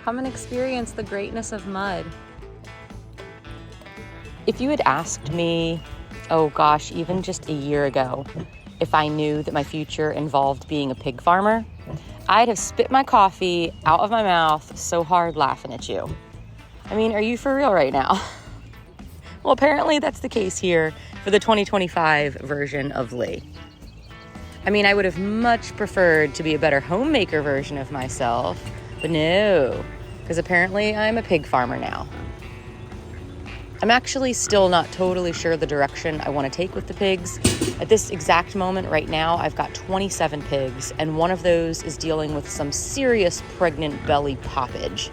Come and experience the greatness of mud. If you had asked me, oh gosh, even just a year ago, if I knew that my future involved being a pig farmer, I'd have spit my coffee out of my mouth so hard laughing at you. I mean, are you for real right now? Well, apparently that's the case here for the 2025 version of Lee. I mean, I would have much preferred to be a better homemaker version of myself, but no, because apparently I'm a pig farmer now. I'm actually still not totally sure the direction I want to take with the pigs. At this exact moment right now, I've got 27 pigs, and one of those is dealing with some serious pregnant belly poppage.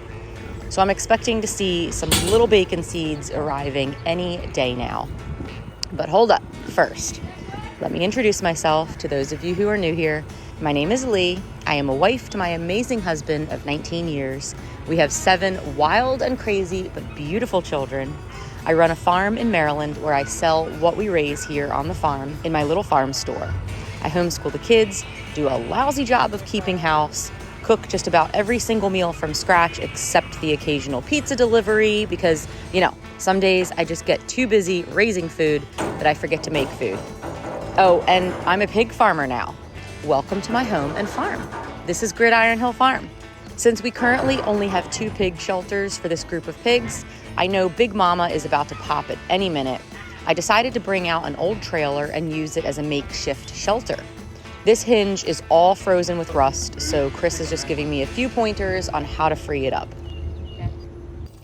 So I'm expecting to see some little bacon seeds arriving any day now. But hold up, first, let me introduce myself to those of you who are new here. My name is Lee. I am a wife to my amazing husband of 19 years. We have 7 wild and crazy but beautiful children. I run a farm in Maryland where I sell what we raise here on the farm in my little farm store. I homeschool the kids, do a lousy job of keeping house, cook just about every single meal from scratch except the occasional pizza delivery because, some days I just get too busy raising food that I forget to make food. Oh, and I'm a pig farmer now. Welcome to my home and farm. This is Gridiron Hill Farm. Since we currently only have 2 pig shelters for this group of pigs, I know Big Mama is about to pop at any minute. I decided to bring out an old trailer and use it as a makeshift shelter. This hinge is all frozen with rust, so Chris is just giving me a few pointers on how to free it up.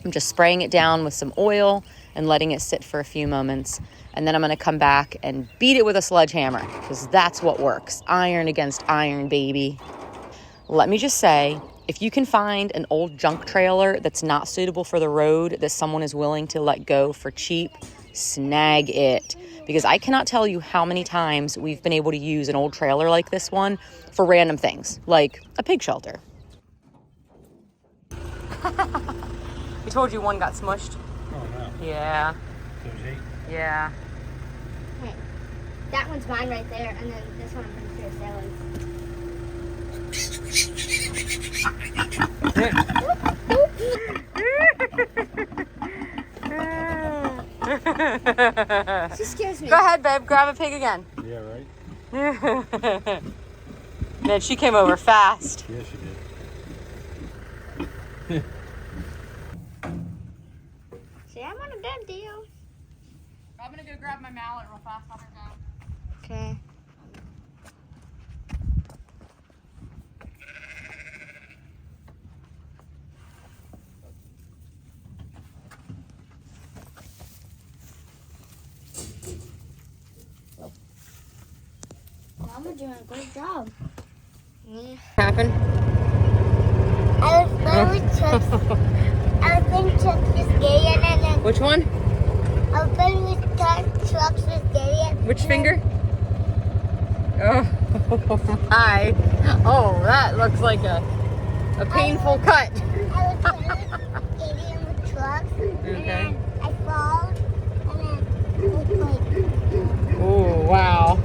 I'm just spraying it down with some oil and letting it sit for a few moments. And then I'm gonna come back and beat it with a sledgehammer, because that's what works. Iron against iron, baby. Let me just say, if you can find an old junk trailer that's not suitable for the road that someone is willing to let go for cheap, snag it. Because I cannot tell you how many times we've been able to use an old trailer like this one for random things, like a pig shelter. I told you one got smushed. Oh, no. Yeah. There's 8. Yeah. Hey, that one's mine right there, and then this one I'm pretty sure Sally's. She scares me. Go ahead, babe. Grab a pig again. Yeah, right? Man, she came over fast. Yeah, she did. See, I'm on a dead deal. I'm gonna go grab my mallet real fast on her down. Okay. Mama doing a great job. Yeah. Happened? I was playing with Chuck. I was playing Chuck this day and then Which one? I was playing with Chuck's this day and Which finger? Oh, hi. Oh, that looks like a painful cut. I was playing with Katie and with trucks, and then I fall, and then it's like, Oh, wow.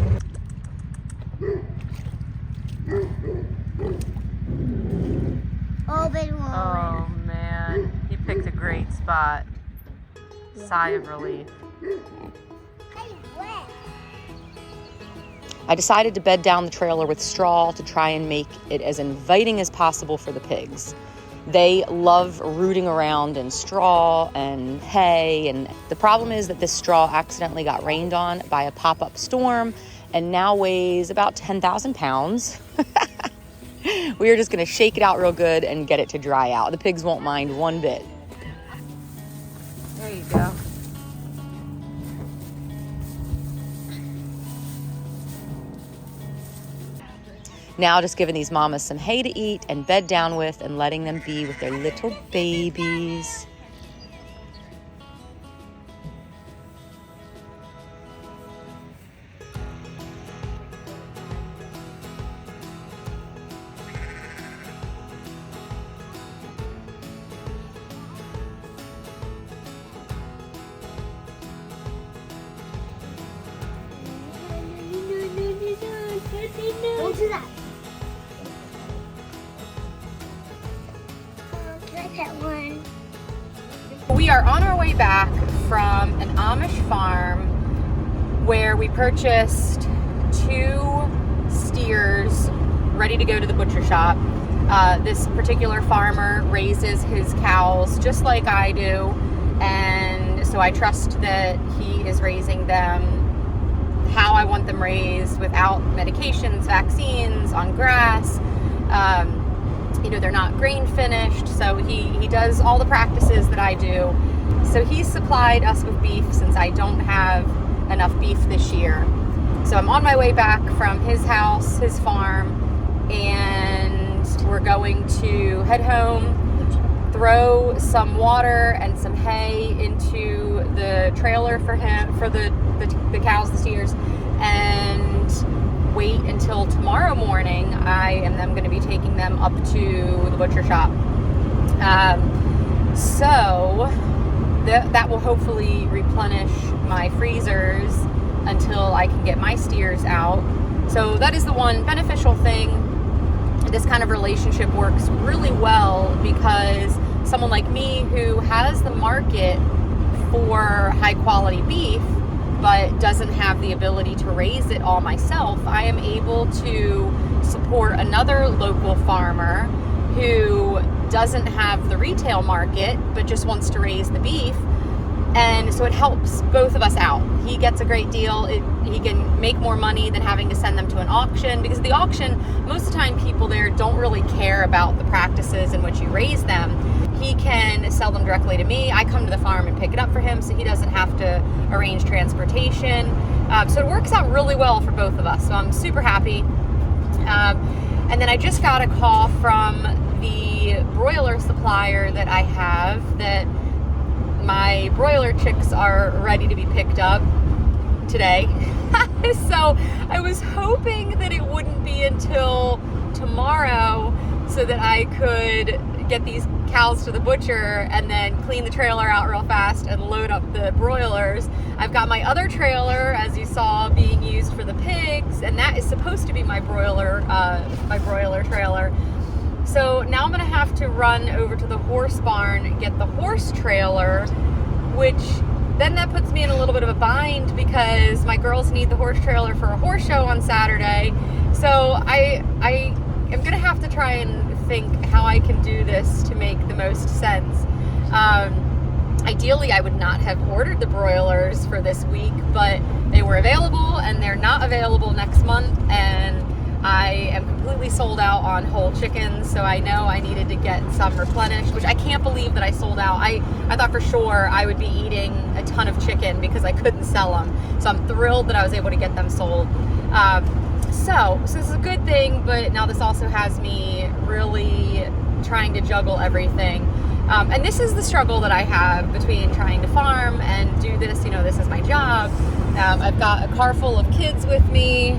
open one. Oh, man. He picked a great spot. Sigh of relief. I decided to bed down the trailer with straw to try and make it as inviting as possible for the pigs. They love rooting around in straw and hay, and the problem is that this straw accidentally got rained on by a pop-up storm and now weighs about 10,000 pounds. We are just gonna shake it out real good and get it to dry out. The pigs won't mind one bit. There you go. Now just giving these mamas some hay to eat and bed down with and letting them be with their little babies. Don't do that. Can I pet one. We are on our way back from an Amish farm where we purchased 2 steers ready to go to the butcher shop. This particular farmer raises his cows just like I do, and so I trust that he is raising them how I want them raised, without medications, vaccines, on grass. They're not grain finished, so he does all the practices that I do. So he's supplied us with beef since I don't have enough beef this year. So I'm on my way back from his house, his farm, and we're going to head home, throw some water and some hay into the trailer for the cows, the steers, and wait until tomorrow morning. I am then going to be taking them up to the butcher shop. So that will hopefully replenish my freezers until I can get my steers out. So that is the one beneficial thing. This kind of relationship works really well because someone like me who has the market for high quality beef but doesn't have the ability to raise it all myself, I am able to support another local farmer who doesn't have the retail market but just wants to raise the beef. And so it helps both of us out. He gets a great deal. He can make more money than having to send them to an auction, because the auction, most of the time people there don't really care about the practices in which you raise them. He can sell them directly to me. I come to the farm and pick it up for him, so he doesn't have to arrange transportation. So it works out really well for both of us. So I'm super happy. And then I just got a call from the broiler supplier that I have that my broiler chicks are ready to be picked up today. So I was hoping that it wouldn't be until tomorrow so that I could get these cows to the butcher and then clean the trailer out real fast and load up the broilers. I've got my other trailer, as you saw, being used for the pigs, and that is supposed to be my broiler trailer. So now I'm gonna have to run over to the horse barn and get the horse trailer, which then that puts me in a little bit of a bind because my girls need the horse trailer for a horse show on Saturday. So I am gonna have to try and think how I can do this to make the most sense. Ideally, I would not have ordered the broilers for this week, but they were available and they're not available next month, and I am completely sold out on whole chickens, so I know I needed to get some replenished, which I can't believe that I sold out. I thought for sure I would be eating a ton of chicken because I couldn't sell them. So I'm thrilled that I was able to get them sold. So this is a good thing, but now this also has me really trying to juggle everything. And this is the struggle that I have between trying to farm and do this. This is my job. I've got a car full of kids with me.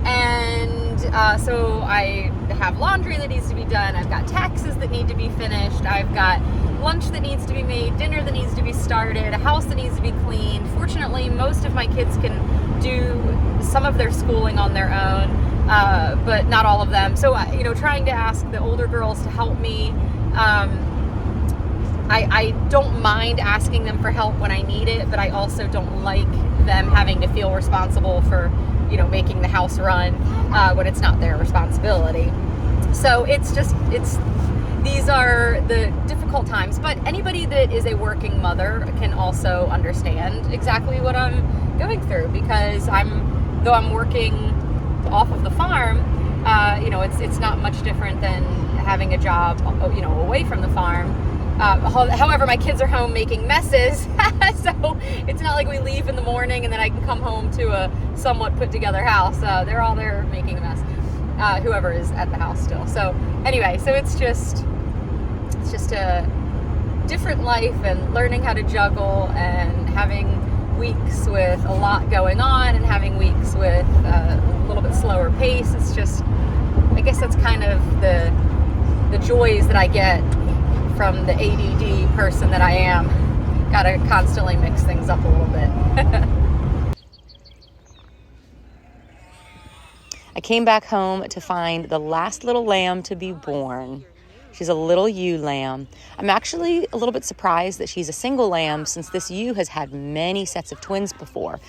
And so I have laundry that needs to be done. I've got taxes that need to be finished. I've got lunch that needs to be made, dinner that needs to be started, a house that needs to be cleaned. Fortunately, most of my kids can do some of their schooling on their own, but not all of them. So, trying to ask the older girls to help me. I don't mind asking them for help when I need it, but I also don't like them having to feel responsible for making the house run when it's not their responsibility. So these are the difficult times, but anybody that is a working mother can also understand exactly what I'm going through, because though I'm working off of the farm, it's not much different than having a job, away from the farm. However, my kids are home making messes, so it's not like we leave in the morning and then I can come home to a somewhat put together house. They're all there making a mess, whoever is at the house still. So anyway, so it's just a different life, and learning how to juggle, and having weeks with a lot going on and having weeks with a little bit slower pace. It's just, I guess that's kind of the joys that I get from the ADD person that I am. Gotta constantly mix things up a little bit. I came back home to find the last little lamb to be born. She's a little ewe lamb. I'm actually a little bit surprised that she's a single lamb since this ewe has had many sets of twins before.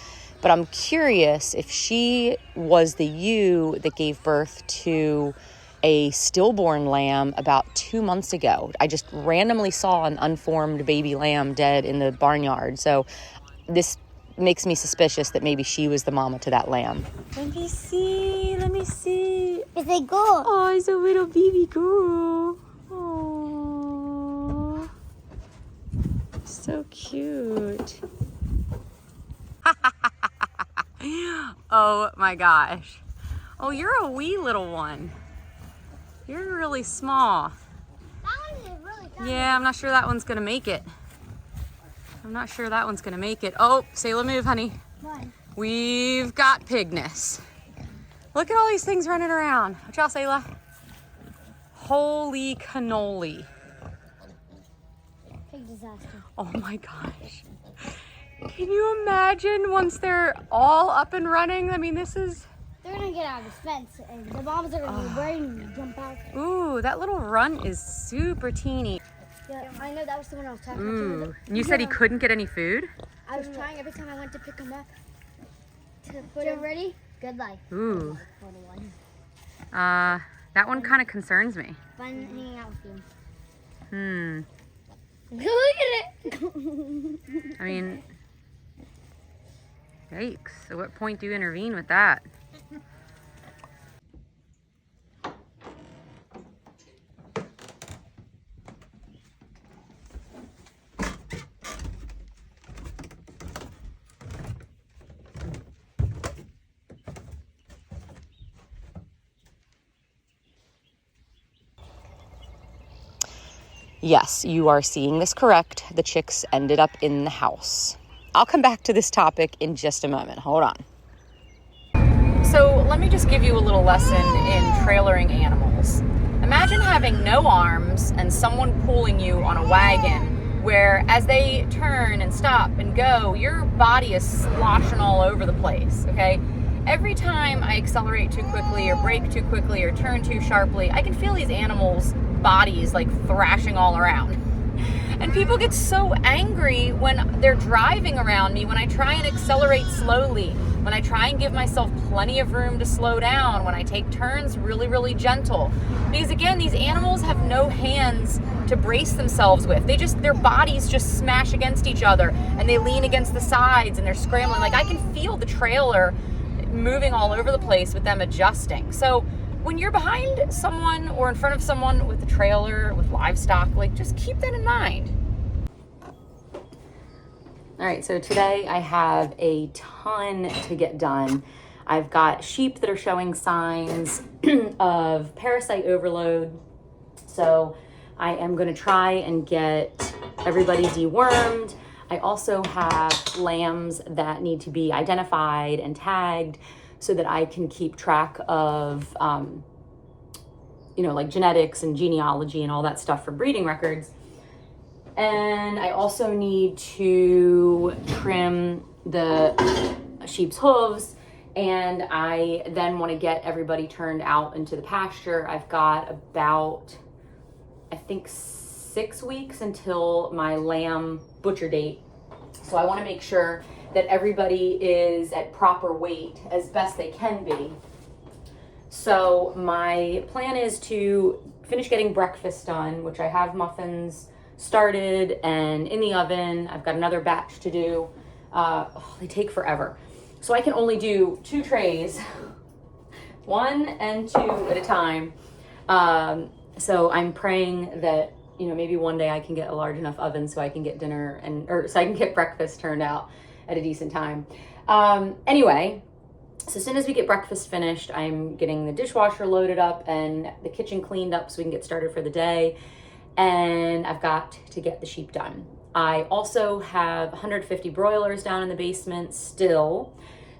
But I'm curious if she was the ewe that gave birth to a stillborn lamb about 2 months ago. I just randomly saw an unformed baby lamb dead in the barnyard. So this makes me suspicious that maybe she was the mama to that lamb. Let me see. It's a girl. Oh, it's a little baby girl. Oh, so cute. Oh my gosh. Oh, you're a wee little one. You're really small. That one is really tiny. Yeah, I'm not sure that one's gonna make it. Oh, Sayla, move, honey. One. We've got pigness. Look at all these things running around. Watch out, Sayla. Holy cannoli. Big disaster. Oh my gosh. Can you imagine once they're all up and running? I mean, this is... They're gonna get out of the fence and the moms are gonna be ready to jump out. Ooh, that little runt is super teeny. Yeah, I know, that was the one I was talking Ooh, about. and you said he couldn't get any food? I was trying every time I went to pick him up. To put him ready? Good life. Ooh. For the one. That one kind of concerns me. Fun hanging out with Hmm. you. Look at it. I mean, yikes. At what point do you intervene with that? Yes, you are seeing this correct. The chicks ended up in the house. I'll come back to this topic in just a moment. Hold on. So let me just give you a little lesson in trailering animals. Imagine having no arms and someone pulling you on a wagon where as they turn and stop and go, your body is sloshing all over the place, okay? Every time I accelerate too quickly or brake too quickly or turn too sharply, I can feel these animals' bodies like thrashing all around. And people get so angry when they're driving around me, when I try and accelerate slowly, when I try and give myself plenty of room to slow down, when I take turns really, really gentle. Because again, these animals have no hands to brace themselves with. Their bodies just smash against each other and they lean against the sides and they're scrambling. Like I can feel the trailer moving all over the place with them adjusting. So when you're behind someone or in front of someone with a trailer, with livestock, like just keep that in mind. All right, so today I have a ton to get done. I've got sheep that are showing signs of parasite overload. So I am gonna try and get everybody dewormed. I also have lambs that need to be identified and tagged so that I can keep track of, like genetics and genealogy and all that stuff for breeding records. And I also need to trim the sheep's hooves, and I then want to get everybody turned out into the pasture. I've got about, I think, 6 weeks until my lamb butcher date. So I want to make sure that everybody is at proper weight as best they can be. So my plan is to finish getting breakfast done, which I have muffins started and in the oven. I've got another batch to do. They take forever. So I can only do 2 trays, 1 and 2 at a time. So I'm praying that, maybe one day I can get a large enough oven so I can get so I can get breakfast turned out at a decent time. Anyway, so as soon as we get breakfast finished, I'm getting the dishwasher loaded up and the kitchen cleaned up so we can get started for the day. And I've got to get the sheep done. I also have 150 broilers down in the basement still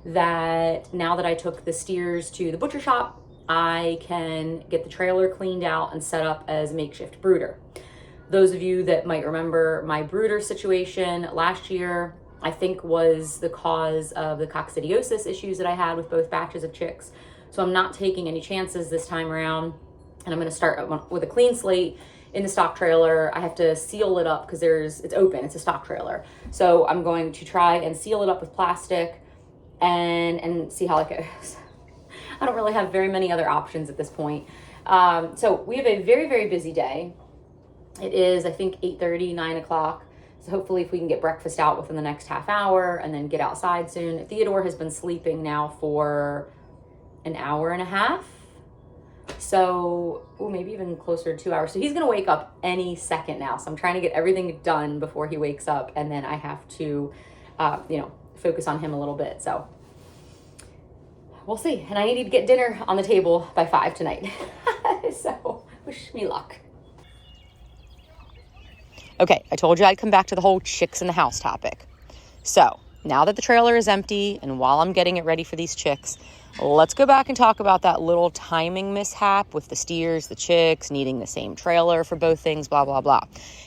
that now that I took the steers to the butcher shop, I can get the trailer cleaned out and set up as makeshift brooder. Those of you that might remember my brooder situation last year, I think was the cause of the coccidiosis issues that I had with both batches of chicks. So I'm not taking any chances this time around, and I'm gonna start with a clean slate in the stock trailer. I have to seal it up because it's open, it's a stock trailer. So I'm going to try and seal it up with plastic and see how it goes. I don't really have very many other options at this point. So we have a very, very busy day. It is, I think, 8:30, 9 o'clock. So hopefully if we can get breakfast out within the next half hour and then get outside soon. Theodore has been sleeping now for an hour and a half. So, maybe even closer to 2 hours. So he's gonna wake up any second now. So I'm trying to get everything done before he wakes up, and then I have to, focus on him a little bit. So we'll see. And I need to get dinner on the table by 5 tonight. So wish me luck. Okay, I told you I'd come back to the whole chicks in the house topic. So now that the trailer is empty and while I'm getting it ready for these chicks, let's go back and talk about that little timing mishap with the steers, the chicks, needing the same trailer for both things, blah, blah, blah.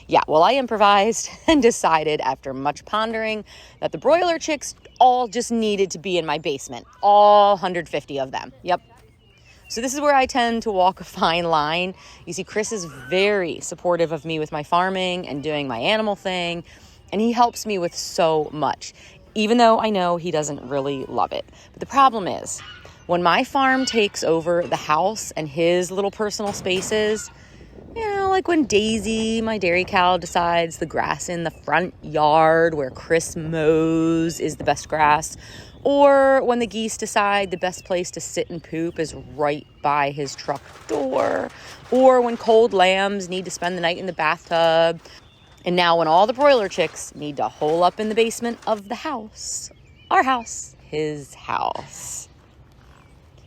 Yeah, well, I improvised and decided after much pondering that the broiler chicks all just needed to be in my basement, all 150 of them. Yep. So this is where I tend to walk a fine line. You see, Chris is very supportive of me with my farming and doing my animal thing, and he helps me with so much, even though I know he doesn't really love it. But the problem is, when my farm takes over the house and his little personal spaces, like when Daisy, my dairy cow, decides the grass in the front yard where Chris mows is the best grass, or when the geese decide the best place to sit and poop is right by his truck door, or when cold lambs need to spend the night in the bathtub, and now when all the broiler chicks need to hole up in the basement of the house, our house, his house.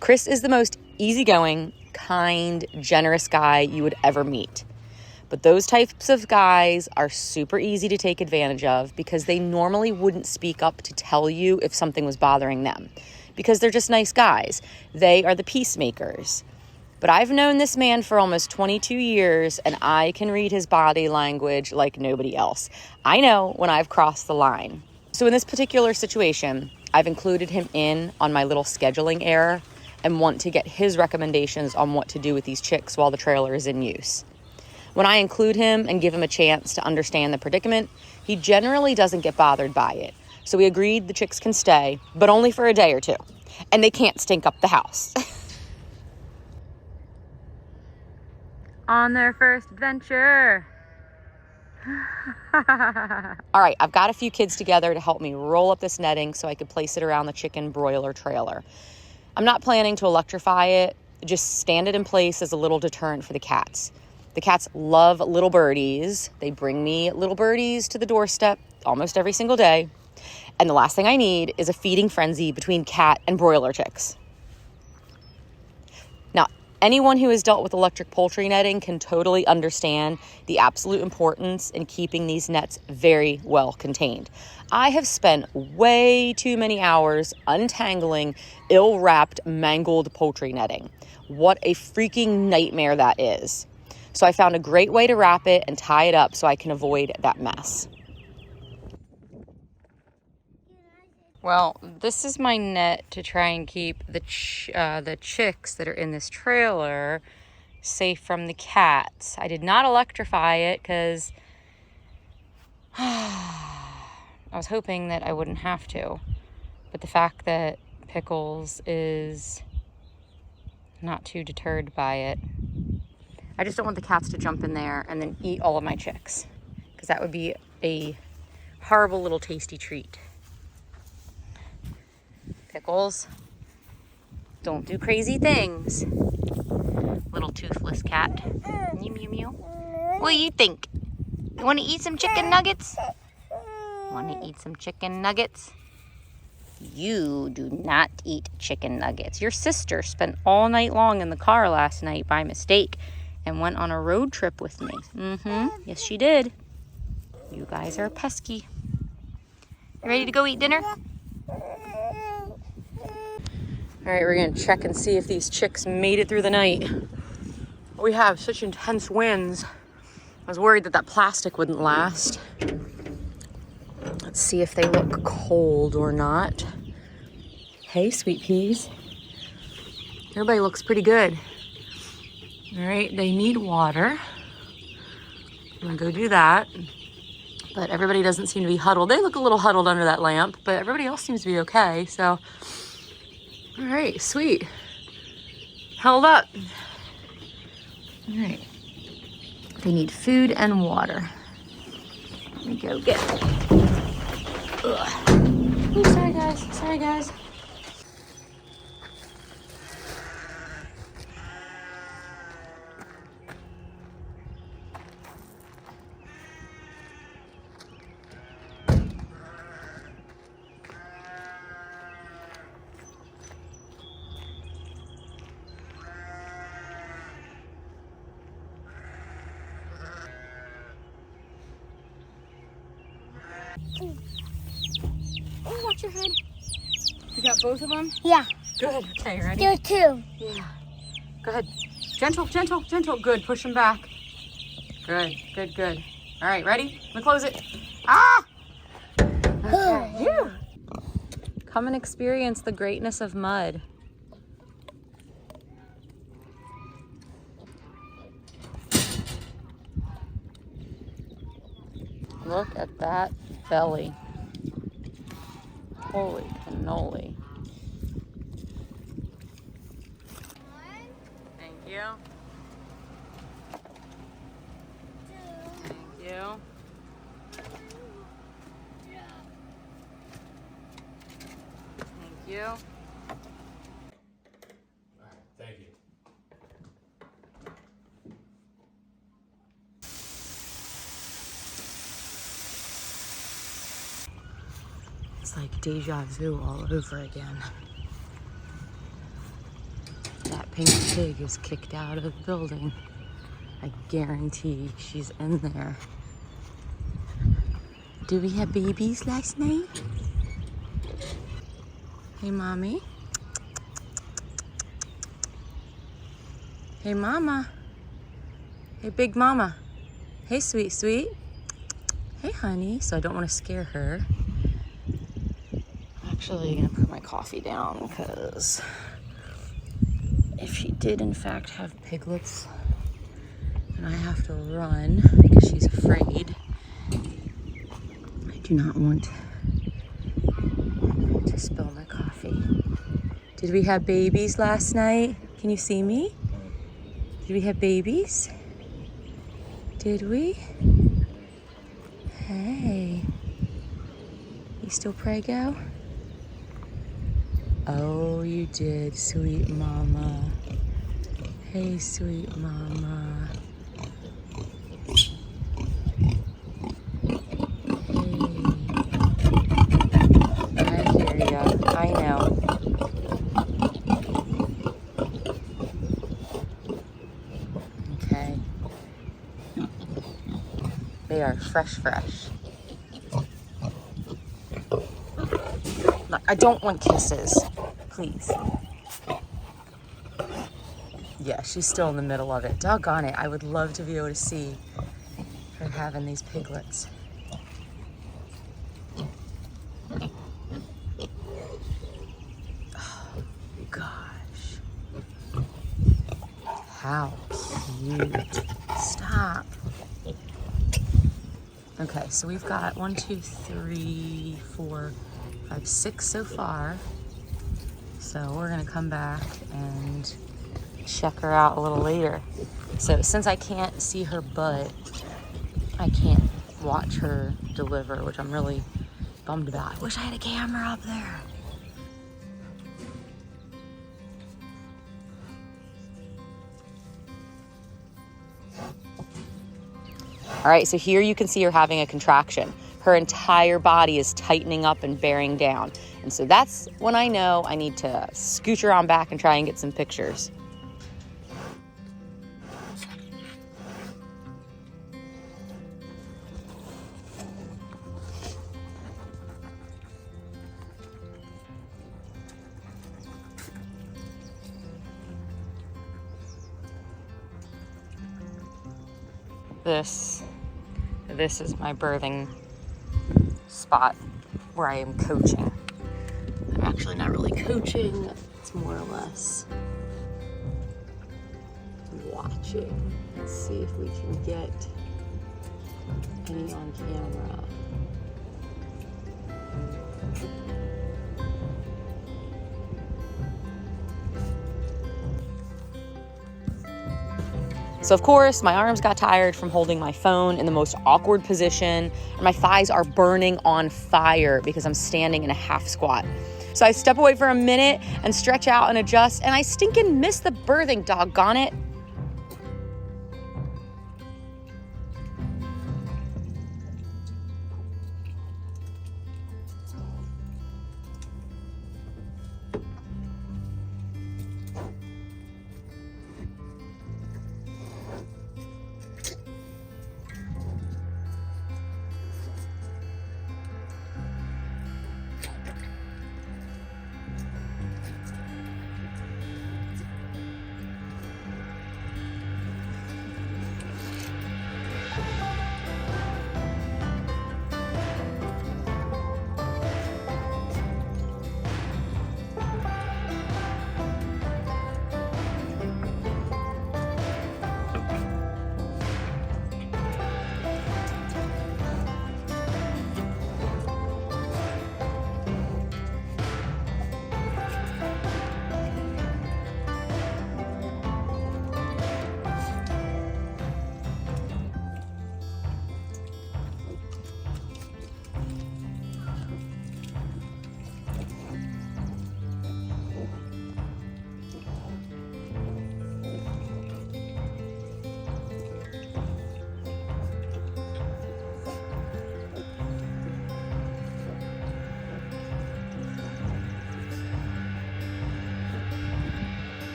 Chris is the most easygoing, kind, generous guy you would ever meet. But those types of guys are super easy to take advantage of because they normally wouldn't speak up to tell you if something was bothering them because they're just nice guys. They are the peacemakers. But I've known this man for almost 22 years and I can read his body language like nobody else. I know when I've crossed the line. So in this particular situation, I've included him in on my little scheduling error and want to get his recommendations on what to do with these chicks while the trailer is in use. When I include him and give him a chance to understand the predicament, he generally doesn't get bothered by it. So we agreed the chicks can stay, but only for a day or two. And they can't stink up the house. On their first adventure. All right, I've got a few kids together to help me roll up this netting so I could place it around the chicken broiler trailer. I'm not planning to electrify it, just stand it in place as a little deterrent for the cats. The cats love little birdies. They bring me little birdies to the doorstep almost every single day. And the last thing I need is a feeding frenzy between cat and broiler chicks. Now, anyone who has dealt with electric poultry netting can totally understand the absolute importance in keeping these nets very well contained. I have spent way too many hours untangling ill-wrapped, mangled poultry netting. What a freaking nightmare that is. So I found a great way to wrap it and tie it up so I can avoid that mess. Well, this is my net to try and keep the chicks that are in this trailer safe from the cats. I did not electrify it because I was hoping that I wouldn't have to. But the fact that Pickles is not too deterred by it, I just don't want the cats to jump in there and then eat all of my chicks, because that would be a horrible little tasty treat. Pickles, don't do crazy things. Little toothless cat. Meow, meow, meow. What do you think? You want to eat some chicken nuggets? Want to eat some chicken nuggets? You do not eat chicken nuggets. Your sister spent all night long in the car last night by mistake and went on a road trip with me. Yes, she did. You guys are pesky. You ready to go eat dinner? All right, we're gonna check and see if these chicks made it through the night. We have such intense winds. I was worried that that plastic wouldn't last. Let's see if they look cold or not. Hey, sweet peas. Everybody looks pretty good. All right, they need water. I'm gonna go do that. But everybody doesn't seem to be huddled. They look a little huddled under that lamp, but everybody else seems to be okay. So, all right, sweet. Held up. All right. They need food and water. Let me go get it. Oh, sorry guys, sorry guys. Oh, watch your head. You got both of them? Yeah. Good. Okay, ready? There are two. Yeah. Go ahead. Gentle, gentle, gentle. Good. Push them back. Good, good, good. All right, ready? I'm gonna close it. Ah! Okay. Phew. Come and experience the greatness of mud. Look at that belly. Holy cannoli. Thank you. Thank you. Thank you. Thank you. It's like deja vu all over again. That pink pig is kicked out of the building. I guarantee she's in there. Did we have babies last night? Hey, mommy. Hey, mama. Hey, big mama. Hey, sweet, sweet. Hey, honey. So I don't want to scare her. Actually, I'm gonna put my coffee down because if she did in fact have piglets and I have to run because she's afraid, I do not want to spill my coffee. Did we have babies last night? Can you see me? Did we have babies? Did we? Hey. You still prego? Oh, you did, sweet mama. Hey, sweet mama. Hey. I hear ya. I know. Okay. They are fresh. Look, I don't want kisses. Please. Yeah, she's still in the middle of it. Doggone it. I would love to be able to see her having these piglets. Oh, gosh. How cute. Stop. Okay, so we've got 1, 2, 3, 4, 5, 6 so far. So we're gonna come back and check her out a little later. So since I can't see her butt, I can't watch her deliver, which I'm really bummed about. I wish I had a camera up there. All right, so here you can see her having a contraction. Her entire body is tightening up and bearing down. And so that's when I know I need to scooch her on back and try and get some pictures. This is my birthing spot where I am coaching. I'm actually not really coaching, it's more or less watching. Let's see if we can get Any on camera. So of course, my arms got tired from holding my phone in the most awkward position, and my thighs are burning on fire because I'm standing in a half squat. So I step away for a minute and stretch out and adjust, and I stinking miss the birthing, doggone it.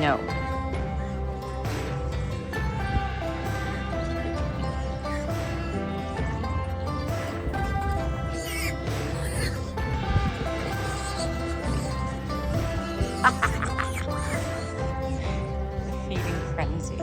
No. Feeding frenzy.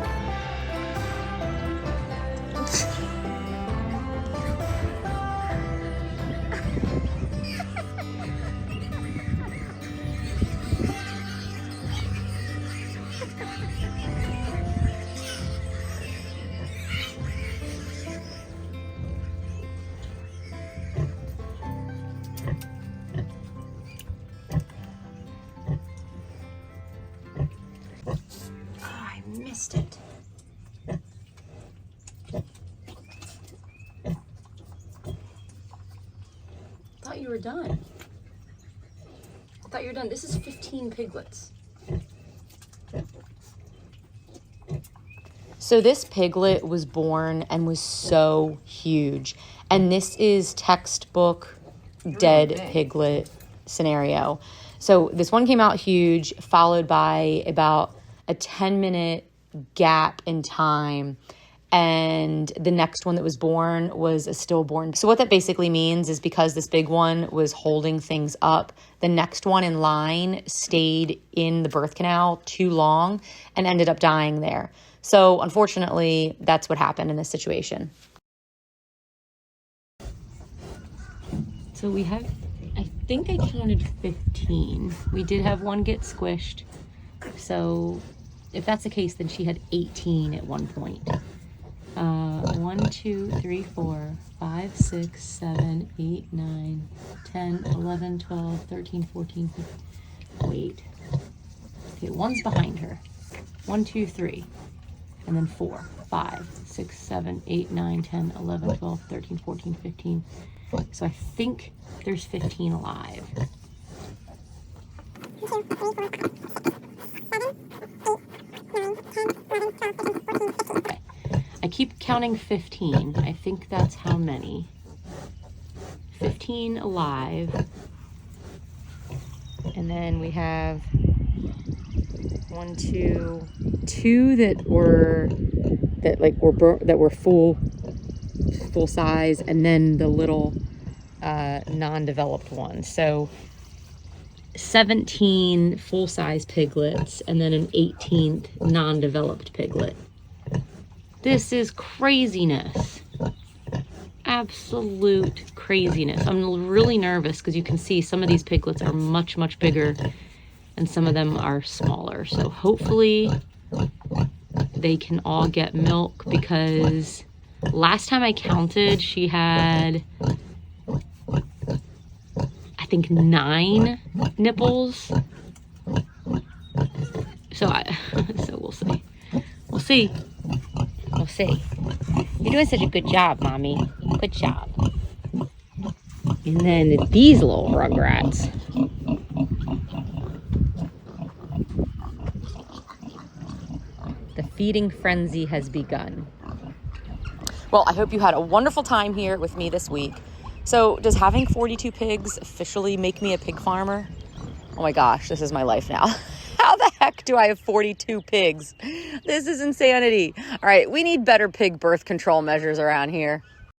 Missed it. Thought you were done. I thought you were done. This is 15 piglets. So this piglet was born and was so huge. And this is textbook dead piglet scenario. So this one came out huge, followed by about a 10-minute gap in time, and the next one that was born was a stillborn. So what that basically means is because this big one was holding things up, the next one in line stayed in the birth canal too long and ended up dying there. So unfortunately, that's what happened in this situation. So we have, I think I counted 15. We did have one get squished. So if that's the case, then she had 18 at one point. 1, 2, 3, 4, 5, 6, 7, 8, 9, 10, 11, 12, 13, 14, 15. Wait. Okay, one's behind her. 1, 2, 3. And then 4, 5, 6, 7, 8, 9, 10, 11, 12, 13, 14, 15. So I think there's 15 alive. Okay. I keep counting 15. I think that's how many. 15 alive. And then we have 1, 2, 2 that were full size, and then the little non-developed one. So 17 full-size piglets and then an 18th non-developed piglet. This is craziness. Absolute craziness. I'm really nervous because you can see some of these piglets are much, much bigger and some of them are smaller. So hopefully they can all get milk, because last time I counted, she had, I think, 9 nipples. So we'll see. We'll see. We'll see. You're doing such a good job, Mommy. Good job. And then these little rugrats. The feeding frenzy has begun. Well, I hope you had a wonderful time here with me this week. So, does having 42 pigs officially make me a pig farmer? Oh my gosh, this is my life now. How the heck do I have 42 pigs? This is insanity. All right, we need better pig birth control measures around here.